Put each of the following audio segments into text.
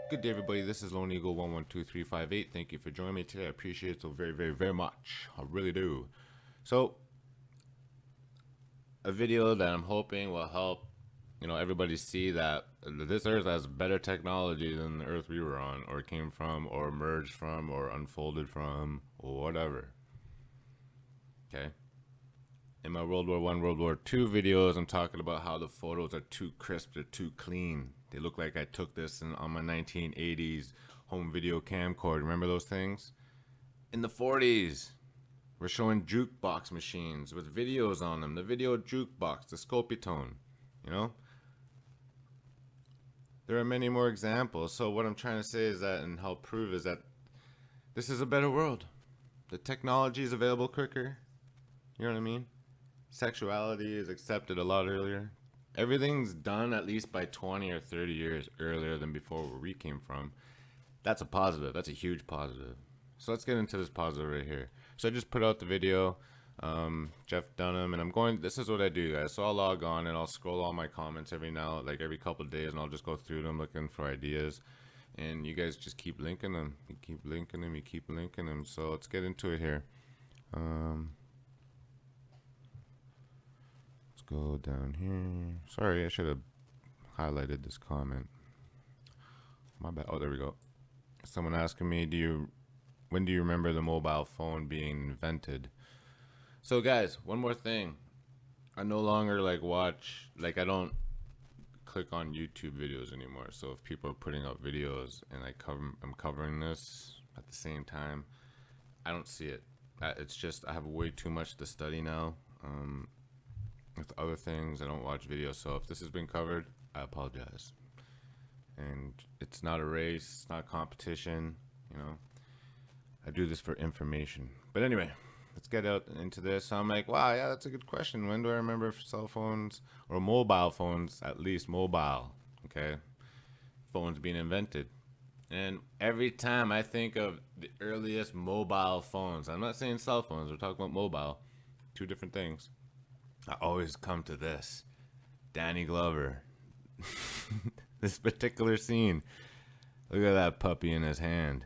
Good day, everybody. This is Lone Eagle 112358. Thank you for joining me today. I appreciate it so very much. I really do. So, a video that I'm hoping will help, everybody see that this Earth has better technology than the Earth we were on, or came from, or emerged from, or unfolded from, or whatever. Okay. In my World War I, World War II videos, I'm talking about how the photos are too crisp, they're too clean. They look like I took this on my 1980s home video camcorder. Remember those things? In the 40s, we're showing jukebox machines with videos on them. The video jukebox, the Scopitone, There are many more examples. So what I'm trying to say is that, and help prove, is that this is a better world. The technology is available quicker. You know what I mean? Sexuality is accepted a lot earlier. Everything's done at least by 20 or 30 years earlier than before where we came from. That's a positive. That's a huge positive. So let's get into this positive right here. So I just put out the video, Jeff Dunham, and this is what I do, guys. So I'll log on and I'll scroll all my comments every couple of days, and I'll just go through them looking for ideas. And you guys just keep linking them. You keep linking them. So let's get into it here. Go down here. Sorry, I should have highlighted this comment. My bad. Oh, there we go. Someone asking me, when do you remember the mobile phone being invented? So guys, one more thing. I no longer I don't click on YouTube videos anymore. So if people are putting out videos and I'm covering this at the same time, I don't see it. It's just I have way too much to study now. With other things, I don't watch videos, so if this has been covered, I apologize. And it's not a race, it's not competition, I do this for information. But anyway, let's get out into this. So I'm like, wow, yeah, that's a good question. When do I remember cell phones, or mobile phones, at least mobile, okay, phones being invented? And every time I think of the earliest mobile phones, I'm not saying cell phones, we're talking about mobile, two different things. I always come to this. Danny Glover. This particular scene. Look at that puppy in his hand.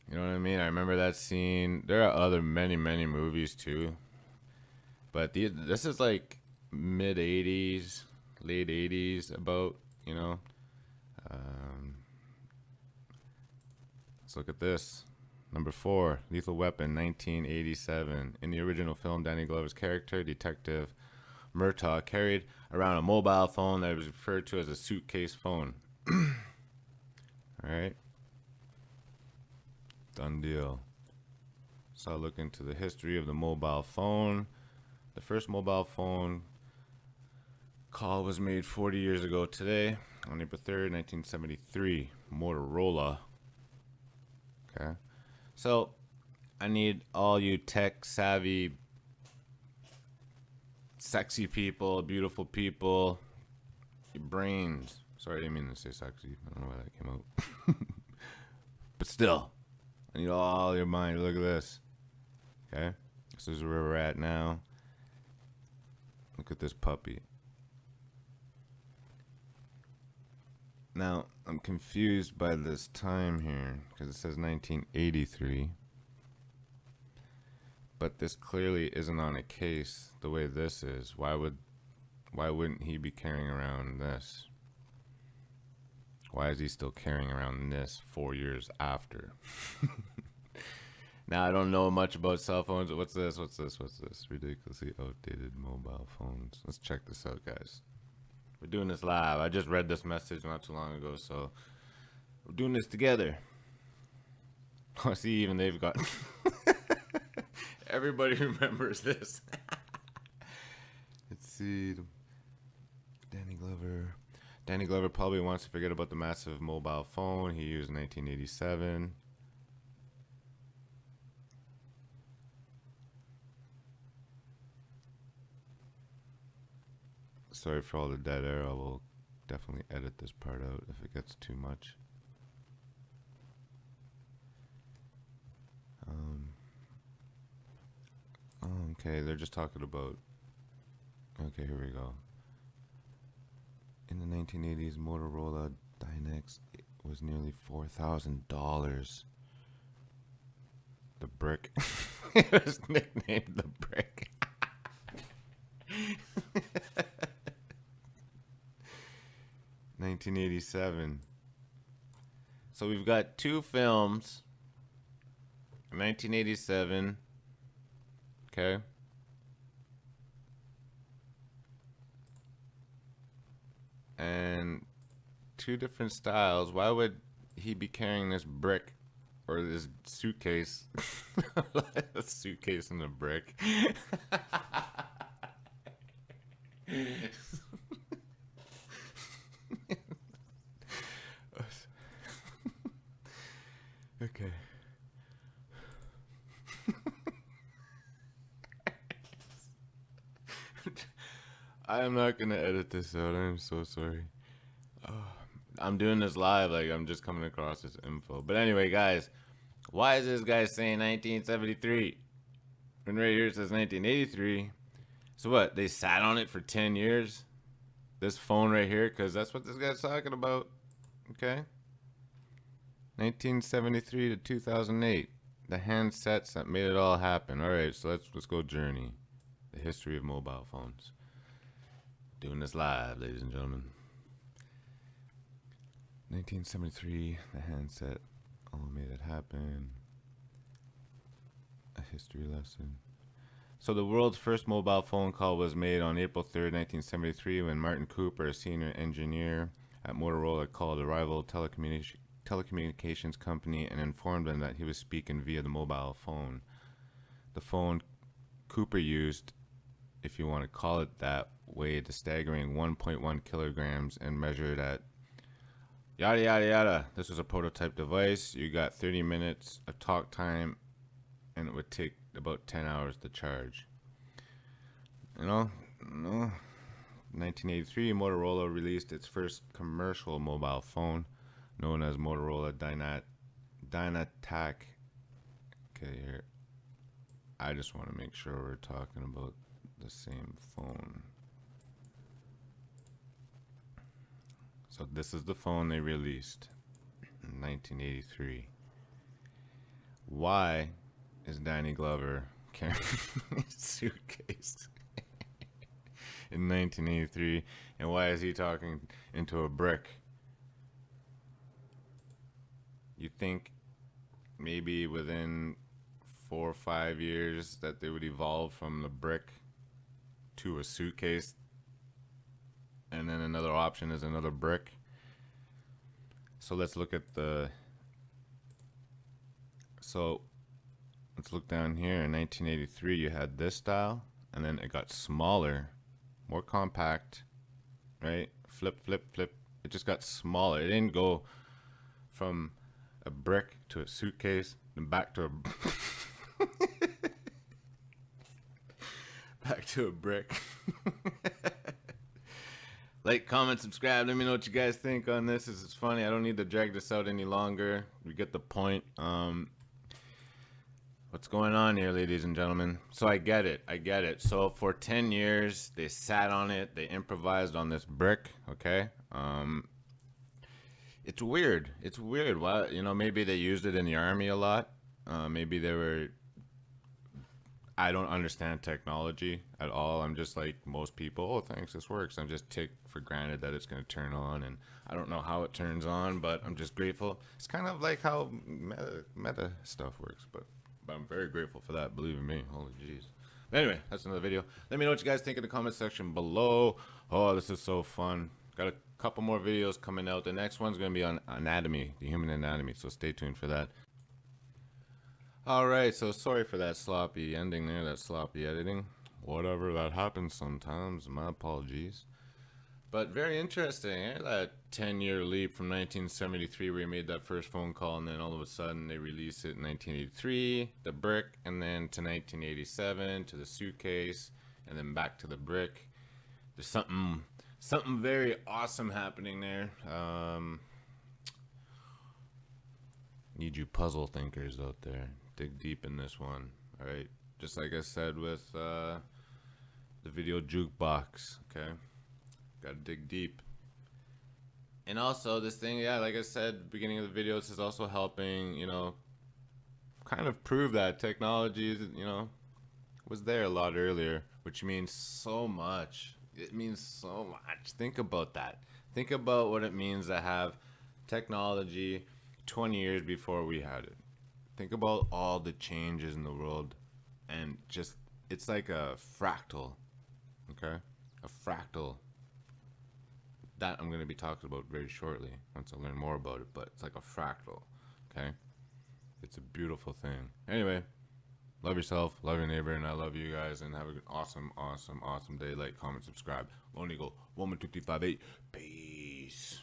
You know what I mean? I remember that scene. There are many movies too. But this is like mid 80s, late 80s about, Let's look at this. Number 4, Lethal Weapon, 1987. In the original film, Danny Glover's character, Detective Murtaugh, carried around a mobile phone that was referred to as a suitcase phone. Alright. Done deal. So I'll look into the history of the mobile phone. The first mobile phone call was made 40 years ago today, on April 3rd, 1973. Motorola. Okay. So, I need all you tech savvy, sexy people, beautiful people, your brains. Sorry, I didn't mean to say sexy. I don't know why that came out. But still, I need all your mind. Look at this. Okay? This is where we're at now. Look at this puppy. Now, I'm confused by this time here, because it says 1983. But this clearly isn't on a case the way this is. Why wouldn't he be carrying around this? Why is he still carrying around this 4 years after? Now, I don't know much about cell phones. What's this? Ridiculously outdated mobile phones. Let's check this out, guys. We're doing this live. I just read this message not too long ago, so we're doing this together. I see even they've got... Everybody remembers this. Let's see. Danny Glover. Danny Glover probably wants to forget about the massive mobile phone he used in 1987. Sorry for all the dead air. I will definitely edit this part out if it gets too much. Okay, they're just talking about... Okay, here we go. In the 1980s, Motorola Dynex was nearly $4,000. The brick. It was nicknamed the brick. 1987. So we've got two films. 1987. Okay. And two different styles. Why would he be carrying this brick or this suitcase? A suitcase and a brick. Okay. I am not gonna edit this out. I am so sorry. I'm doing this live, like I'm just coming across this info. But anyway, guys, why is this guy saying 1973? And right here it says 1983. So what? They sat on it for 10 years? This phone right here? Because that's what this guy's talking about. Okay? 1973 to 2008. The handsets that made it all happen. All right, so let's go journey. The history of mobile phones. Doing this live, ladies and gentlemen. 1973, the handset all made it happen. A history lesson. So the world's first mobile phone call was made on April 3rd, 1973, when Martin Cooper, a senior engineer at Motorola, called a rival telecommunications company and informed them that he was speaking via the mobile phone. The phone Cooper used, if you want to call it that, weighed a staggering 1.1 kilograms and measured at yada yada yada. This was a prototype device. You got 30 minutes of talk time, and it would take about 10 hours to charge. No. 1983, Motorola released its first commercial mobile phone, known as Motorola Dynatac. Okay, here. I just want to make sure we're talking about the same phone. So this is the phone they released in 1983. Why is Danny Glover carrying a suitcase in 1983? And why is he talking into a brick? You think maybe within 4 or 5 years that they would evolve from the brick to a suitcase, and then another option is another brick. So let's look at let's look down here. In 1983 you had this style, and then it got smaller, more compact, right? Flip. It just got smaller. It didn't go from a brick to a suitcase and back to a back to a brick. Like, comment, subscribe. Let me know what you guys think on this. This is funny. I don't need to drag this out any longer. We get the point. What's going on here, ladies and gentlemen? So I get it. So for 10 years, they sat on it. They improvised on this brick, okay? It's weird. Why, maybe they used it in the army a lot. Maybe they were... I don't understand technology at all. I'm just like most people. Oh, thanks, this works. I'm just take for granted that it's going to turn on, and I don't know how it turns on, but I'm just grateful. It's kind of like how meta stuff works, but I'm very grateful for that. Believe in me. Holy jeez. Anyway, that's another video. Let me know what you guys think in the comment section below. Oh, this is so fun. Got a couple more videos coming out. The next one's going to be on anatomy, the human anatomy, so stay tuned for that. Alright, so sorry for that sloppy ending there, that sloppy editing. Whatever, that happens sometimes. My apologies. But very interesting, eh? That 10-year leap from 1973 where he made that first phone call, and then all of a sudden they released it in 1983, the brick, and then to 1987 to the suitcase, and then back to the brick. There's something very awesome happening there. Need you puzzle thinkers out there. Dig deep in this one. All right, just like I said with the video jukebox. Okay, gotta dig deep. And also this thing, yeah, like I said, beginning of the video, this is also helping, kind of prove that technology, was there a lot earlier, which means so much. It means so much. Think about that. Think about what it means to have technology 20 years before we had it. Think about all the changes in the world, and just, it's like a fractal, okay? A fractal. That I'm going to be talking about very shortly once I learn more about it, but it's like a fractal, okay? It's a beautiful thing. Anyway, love yourself, love your neighbor, and I love you guys, and have an awesome, awesome, awesome day. Like, comment, subscribe. Lone Eagle 12358. Peace.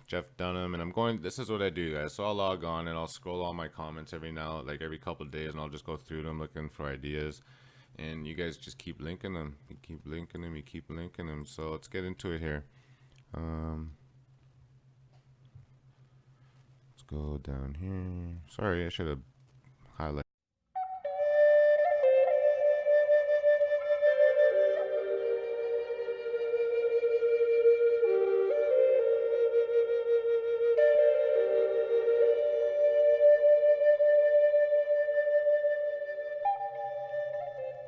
Jeff Dunham, and I'm going, this is what I do, guys. So I'll log on and I'll scroll all my comments every couple of days, and I'll just go through them looking for ideas. And you guys just keep linking them. You keep linking them, you keep linking them. So let's get into it here. Let's go down here. Sorry, I should have highlighted.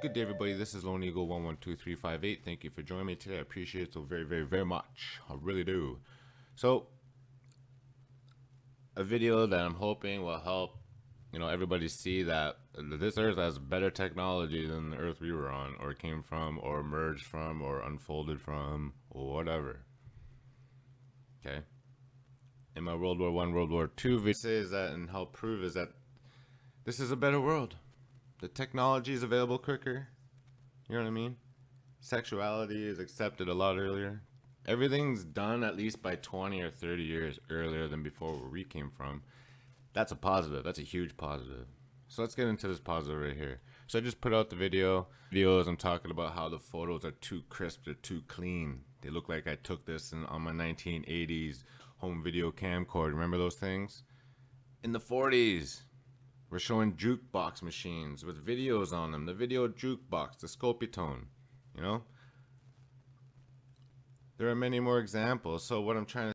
Good day, everybody. This is Lone Eagle 112358. Thank you for joining me today. I appreciate it so very, very, very much. I really do. So, a video that I'm hoping will help, everybody see that this Earth has better technology than the Earth we were on, or came from, or emerged from, or unfolded from, or whatever. Okay. In my World War I, World War II video says that, and help prove is that this is a better world. The technology is available quicker. You know what I mean? Sexuality is accepted a lot earlier. Everything's done at least by 20 or 30 years earlier than before where we came from. That's a positive. That's a huge positive. So let's get into this positive right here. So I just put out the videos. I'm talking about how the photos are too crisp. They're too clean. They look like I took this on my 1980s home video camcorder. Remember those things? In the 40s. We're showing jukebox machines with videos on them. The video jukebox, the Scopitone, There are many more examples. So what I'm trying to